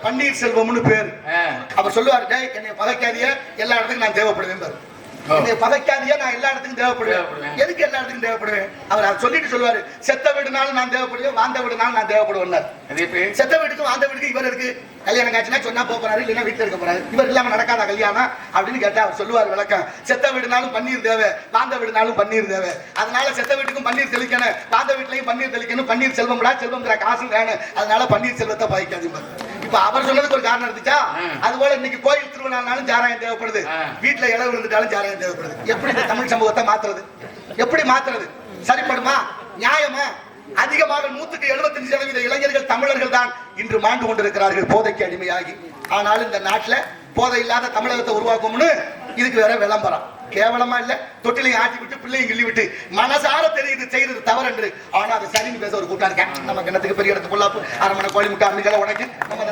பன்னீர்செல்வம்னு பேரு. அவர் சொல்லுவாரு, என்னை பகைக்காதிய எல்லா இடத்துக்கும் நான் தேவைப்படுவேன். என்னை பகைக்காதியா நான் எல்லா இடத்துக்கும் தேவைப்படுவேன். எதுக்கு எல்லா இடத்துக்கும் தேவைப்படுவேன்? அவர் அதை சொல்லிட்டு சொல்லுவாரு, செத்த வீடுனாலும் நான் தேவைப்படுவேன், வாழ்ந்த வீடுனாலும் நான் தேவைப்படுவேன். செத்த வீட்டுக்கு வாழ்ந்த வீட்டுக்கு இவர் இருக்கு. கல்யாணம் காட்சினா சொன்னா போறாரு, இல்லைன்னா வீட்டுல இருக்க போறாரு. இவர் இல்லாம நடக்காத கல்யாணம் அப்படின்னு கேட்டா அவர் சொல்லுவார் விளக்கம். செத்த வீடுனாலும் பன்னீர் தேவை, வாழ்ந்த வீடுனாலும் பன்னீர் தேவை. அதனால செத்த வீட்டுக்கும் பன்னீர் தெளிக்கணும், வாழ்ந்த வீட்லயும் பன்னீர் தெளிக்கணும். பன்னீர் செல்வம்டா, செல்வம்ங்கிற காசும் வேணும். அதனால பன்னீர் செல்வத்தை பகைக்காது. இப்ப அவர் சொன்னதுக்கு ஒரு காரணம் இருந்துச்சா? அது போல இன்னைக்கு கோயில் திருவிழானாலும் சாராயம் தேவைப்படுது, வீட்டுல இலை விழுந்துட்டாலும் சாராயம் தேவைப்படுது. எப்படி இந்த தமிழ் சமூகத்தை மாத்துறது? எப்படி மாத்துறது? சரிப்படுமா? நியாயமா? அதிகமாக 175% இளைஞர்கள் தமிழர்கள் தான் இன்று மாண்டு கொண்டிருக்கிறார்கள் போதைக்கு அடிமையாகி. ஆனால் இந்த நாட்டுல போதை இல்லாத தமிழகத்தை உருவாக்கும்னு இதுக்கு வேற விளம்பரம். கேவலமா இல்ல? தொட்டிலையும் ஆட்டி விட்டு பிள்ளையும் கிள்ளி விட்டு மனசார தெரியுது செய்யறது தவறு என்று. ஆனா அதை சரின்னு பேச ஒரு கூட்டம் இருக்கேன். நம்ம கிணத்துக்கு பெரிய இடத்து பொல்லாப்பு, அரமனை கோழி முட்டை அம்மிகளை உனக்கு நம்ம